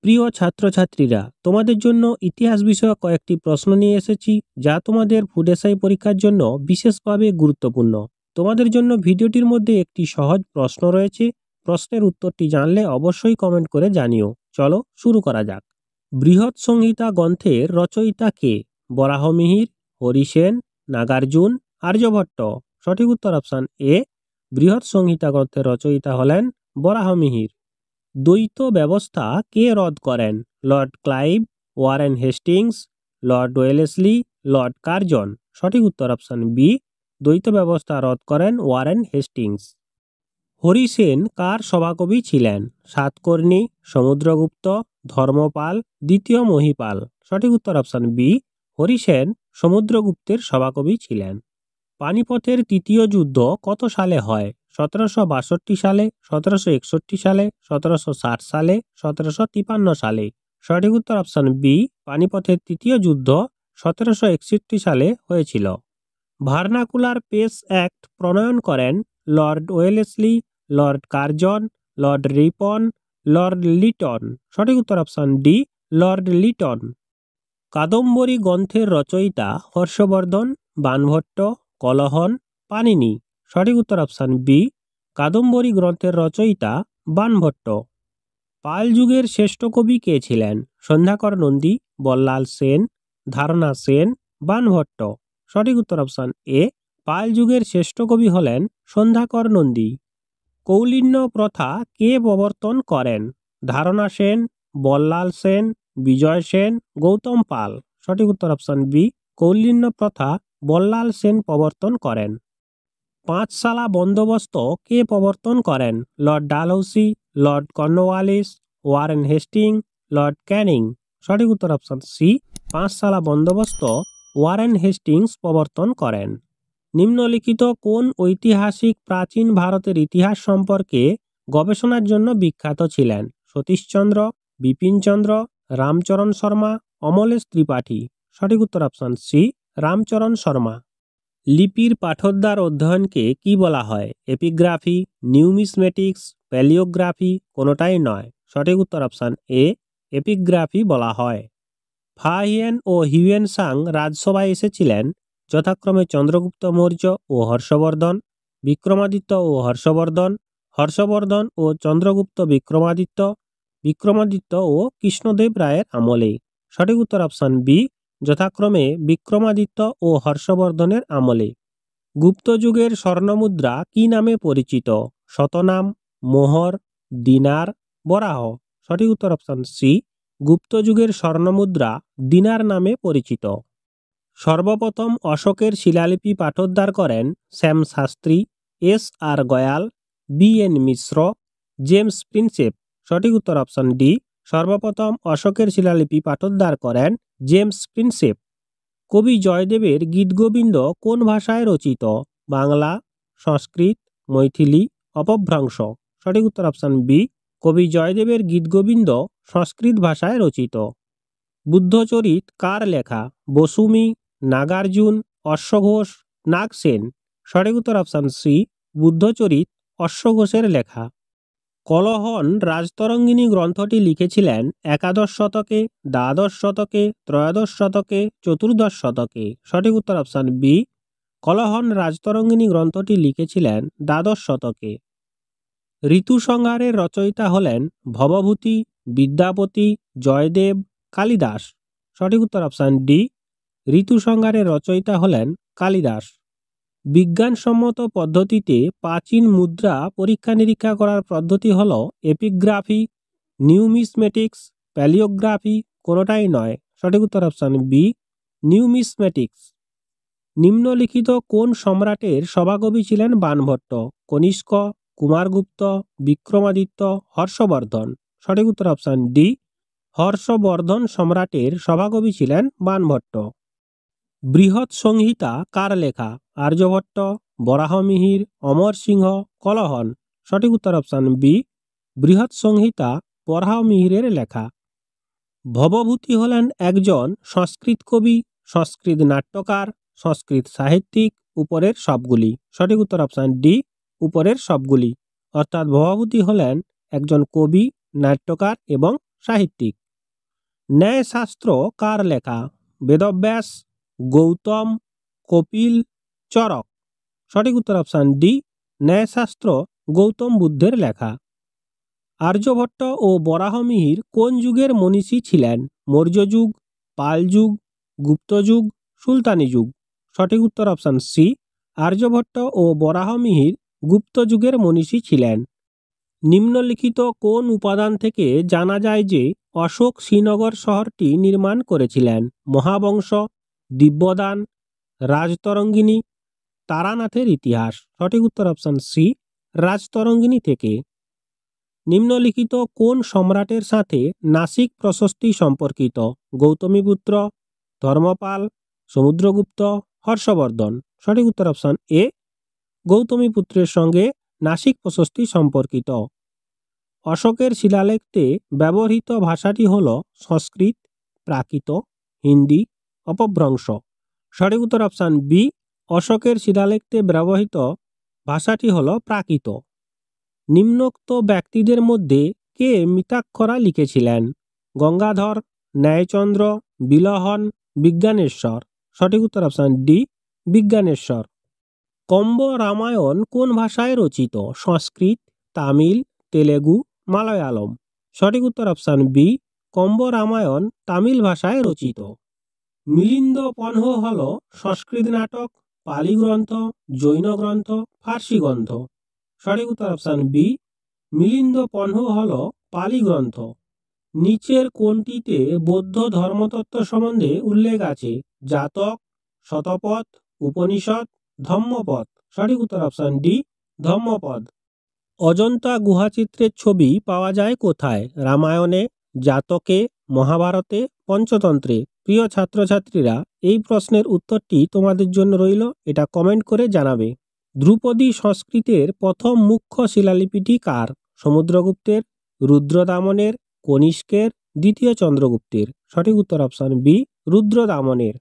প্রিয় ছাত্রছাত্রীরা, তোমাদের জন্য ইতিহাস বিষয়ক কয়েকটি প্রশ্ন নিয়ে এসেছি যা তোমাদের ফুড এসআই পরীক্ষার জন্য বিশেষভাবে গুরুত্বপূর্ণ। তোমাদের জন্য ভিডিওটির মধ্যে একটি সহজ প্রশ্ন রয়েছে। প্রশ্নের উত্তরটি জানলে অবশ্যই কমেন্ট করে জানিও। চলো শুরু করা যাক। বৃহৎ সংহিতা গ্রন্থের রচয়িতা কে? বরাহমিহির, হরিসেন, নাগার্জুন, আর্যভট্ট। সঠিক উত্তর অপশন এ। বৃহৎ সংহিতা গ্রন্থের রচয়িতা হলেন বরাহমিহির। দ্বৈত ব্যবস্থা কে রদ করেন? Lord Clive, Warren Hastings, Lord Wellesley, Lord Curzon. সঠিক উত্তর অপশন বি। দ্বৈত ব্যবস্থা রদ করেন ওয়ারেন হেস্টিংস। হরিসেন কার সভাকবি ছিলেন? সাতকর্ণী, সমুদ্রগুপ্ত, ধর্মপাল, দ্বিতীয় মহিপাল। সঠিক উত্তর অপশন বি। হরিসেন সমুদ্রগুপ্তের সভাকবি ছিলেন। পানিপথের তৃতীয় যুদ্ধ কত সালে হয়? 1762 সালে, 1761 সালে, 1760 সালে, 1753 সালে। সঠিক উত্তর অপশন বি। পানিপথের তৃতীয় যুদ্ধ 1761 সালে হয়েছিল। ভার্নাকুলার পেস অ্যাক্ট প্রণয়ন করেন Lord Wellesley, Lord Curzon, Lord Ripon, Lord Liton. সঠিক উত্তর option D, Lord Liton. Kadambari গ্রন্থের রচয়িতা হর্ষবর্ধন, বাণভট্ট, কলহন, পাণিনি। সঠিক উত্তর অপশন বি। কাদম্বরী গ্রন্থের রচয়িতা বাণভট্ট। পাল যুগের শ্রেষ্ঠ কবি কে ছিলেন? সন্ধ্যাকর নন্দী, বল্লাল সেন, ধারণা সেন, বাণভট্ট। সঠিক উত্তর অপশন এ। পাল যুগের শ্রেষ্ঠ কবি হলেন সন্ধ্যাকর নন্দী। কৌলিন্য প্রথা কে প্রবর্তন করেন? ধারণা সেন, বল্লাল সেন, বিজয় সেন, গৌতম পাল। সঠিক উত্তর অপশন বি। কৌলিন্য প্রথা বল্লাল সেন প্রবর্তন করেন। পাঁচশালা বন্দোবস্ত কে প্রবর্তন করেন? Lord Dalhousie, Lord Cornwallis, Warren Hasting, Lord Canning. সঠিক উত্তর অপশন সি। পাঁচশালা বন্দোবস্ত ওয়ারেন হেস্টিংস প্রবর্তন করেন। নিম্নলিখিত কোন ঐতিহাসিক প্রাচীন ভারতের ইতিহাস সম্পর্কে গবেষণার জন্য বিখ্যাত ছিলেন? সতীশচন্দ্র, বিপিনচন্দ্র, রামচরণ শর্মা, অমলেশ ত্রিপাঠী। সঠিক উত্তর অপশন সি। রামচরণ শর্মা। লিপির পাঠোদ্ধার অধ্যয়নকে কি বলা হয়? এপিগ্রাফি, নিউমিসমেটিক্স, প্যালিওগ্রাফি, কোনোটাই নয়। সঠিক উত্তর অপশন এ। এপিগ্রাফি বলা হয়। ফাহিয়েন ও হিউয়েন সাং রাজসভায় এসেছিলেন যথাক্রমে চন্দ্রগুপ্ত মৌর্য ও হর্ষবর্ধন, বিক্রমাদিত্য ও হর্ষবর্ধন, হর্ষবর্ধন ও চন্দ্রগুপ্ত বিক্রমাদিত্য, বিক্রমাদিত্য ও কৃষ্ণদেব রায়ের আমলে। সঠিক উত্তর অপশন বি। যথাক্রমে বিক্রমাদিত্য ও হর্ষবর্ধনের আমলে। গুপ্ত যুগের স্বর্ণমুদ্রা কি নামে পরিচিত? শতনাম, মোহর, দিনার, বরাহ। সঠিক উত্তর অপশন সি। গুপ্ত যুগের স্বর্ণমুদ্রা দিনার নামে পরিচিত। সর্বপ্রথম অশোকের শিলালিপি পাঠোদ্ধার করেন শ্যাম শাস্ত্রী, এস আর গয়াল, বি এন মিশ্র, জেমস প্রিন্সেপ। সঠিক উত্তর অপশন ডি। সর্বপ্রথম অশোকের শিলালিপি পাঠোদ্ধার করেন জেমস প্রিন্সেপ। কবি জয়দেবের গীতগোবিন্দ কোন ভাষায় রচিত? বাংলা, সংস্কৃত, মৈথিলি, অপভ্রংশ। সঠিক উত্তর অপশন বি। কবি জয়দেবের গীতগোবিন্দ সংস্কৃত ভাষায় রচিত। বুদ্ধচরিত কার লেখা? বসুমি, নাগার্জুন, অশ্বঘোষ, নাগসেন। সঠিক উত্তর অপশন সি। বুদ্ধচরিত অশ্বঘোষের লেখা। কলহন রাজতরঙ্গিনী গ্রন্থটি লিখেছিলেন একাদশ শতকে, দ্বাদশ শতকে, ত্রয়োদশ শতকে, চতুর্দশ শতকে। সঠিক উত্তর অপশন বি। কলহন রাজতরঙ্গিনী গ্রন্থটি লিখেছিলেন দ্বাদশ শতকে। ঋতুসংহারের রচয়িতা হলেন ভবভূতি, বিদ্যাপতি, জয়দেব, কালিদাস। সঠিক উত্তর অপশন ডি। ঋতুসংহারের রচয়িতা হলেন কালিদাস। বিজ্ঞানসম্মত পদ্ধতিতে প্রাচীন মুদ্রা পরীক্ষা নিরীক্ষা করার পদ্ধতি হল এপিগ্রাফি, নিউমিসমেটিক্স, প্যালিওগ্রাফি, কোনোটাই নয়। সঠিক উত্তর অপশন বি। নিউমিসমেটিক্স। নিম্নলিখিত কোন সম্রাটের সভাকবি ছিলেন বাণভট্ট? কনিষ্ক, কুমারগুপ্ত, বিক্রমাদিত্য, হর্ষবর্ধন। সঠিক উত্তর অপশন ডি। হর্ষবর্ধন সম্রাটের সভাকবি ছিলেন বাণভট্ট। বৃহৎ সংহিতা কার লেখা? আর্যভট্ট, বরাহমিহির, অমর সিংহ, কলহন। সঠিক উত্তর অপশন বি। বৃহৎ সংহিতা বরাহমিহিরের লেখা। ভবভূতি হলেন একজন সংস্কৃত কবি, সংস্কৃত নাট্যকার, সংস্কৃত সাহিত্যিক, উপরের সবগুলি। সঠিক উত্তর অপশন ডি। উপরের সবগুলি। অর্থাৎ ভবভূতি হলেন একজন কবি, নাট্যকার এবং সাহিত্যিক। ন্যায়শাস্ত্র কার লেখা? বেদব্যাস, গৌতম, কপিল, চরক। সঠিক উত্তর অপশান ডি, ন্যায়শাস্ত্র গৌতম বুদ্ধের লেখা। আর্যভট্ট ও বরাহমিহির কোন যুগের মনীষী ছিলেন? মৌর্য যুগ, পাল যুগ, গুপ্ত যুগ, সুলতানি যুগ। সঠিক উত্তর অপশান সি, আর্যভট্ট ও বরাহমিহির গুপ্ত যুগের মনীষী ছিলেন। নিম্নলিখিত কোন উপাদান থেকে জানা যায় যে অশোক শ্রীনগর শহরটি নির্মাণ করেছিলেন? মহাবংশ, দিব্যদান, রাজতরঙ্গিনী, তারানাথের ইতিহাস। সঠিক উত্তর অপশান সি, রাজতরঙ্গিনী থেকে। নিম্নলিখিত কোন সম্রাটের সাথে নাসিক প্রশস্তি সম্পর্কিত? গৌতমীপুত্র, ধর্মপাল, সমুদ্রগুপ্ত, হর্ষবর্ধন। সঠিক উত্তর অপশান এ, গৌতমীপুত্রের সঙ্গে নাসিক প্রশস্তি সম্পর্কিত। অশোকের শিলালেখতে ব্যবহৃত ভাষাটি হল সংস্কৃত, প্রাকৃত, হিন্দি, অপভ্রংশ। সঠিক উত্তর অপশান বি, অশোকের শিলালেখতে ব্যবহৃত ভাষাটি হল প্রাকৃত। নিম্নোক্ত ব্যক্তিদের মধ্যে কে মিতাক্ষরা লিখেছিলেন? গঙ্গাধর, ন্যায়চন্দ্র, বিলহন, বিজ্ঞানেশ্বর। সঠিক উত্তর অপশান ডি, বিজ্ঞানেশ্বর। কম্ব রামায়ণ কোন ভাষায় রচিত? সংস্কৃত, তামিল, তেলেগু, মালয়ালম। সঠিক উত্তর অপশান বি, কম্ব রামায়ণ তামিল ভাষায় রচিত। মিলিন্দ পনহ হল সংস্কৃত নাটক, পালি গ্রন্থ, জৈন গ্রন্থ, ফার্সি গ্রন্থ। সঠিক উত্তর অপশান বি, মিলিন্দ পনহ হল পালি গ্রন্থ। নিচের কোনটিতে বৌদ্ধ ধর্মতত্ত্ব সম্বন্ধে উল্লেখ আছে? জাতক, শতপথ, উপনিষদ, ধম্মপদ। সঠিক উত্তর অপশান ডি, ধম্মপদ। অজন্তা গুহাচিত্রের ছবি পাওয়া যায় কোথায়? রামায়ণে, জাতকে, মহাভারতে, পঞ্চতন্ত্রে। প্রিয় ছাত্রছাত্রীরা, এই প্রশ্নের উত্তরটি তোমাদের জন্য রইল, এটা কমেন্ট করে জানাবে। ধ্রুপদী সংস্কৃতের প্রথম মুখ্য শিলালিপিটি কার? সমুদ্রগুপ্তের, রুদ্রদামনের, কনিষ্কের, দ্বিতীয় চন্দ্রগুপ্তের। সঠিক উত্তর অপশান বি, রুদ্রদামনের।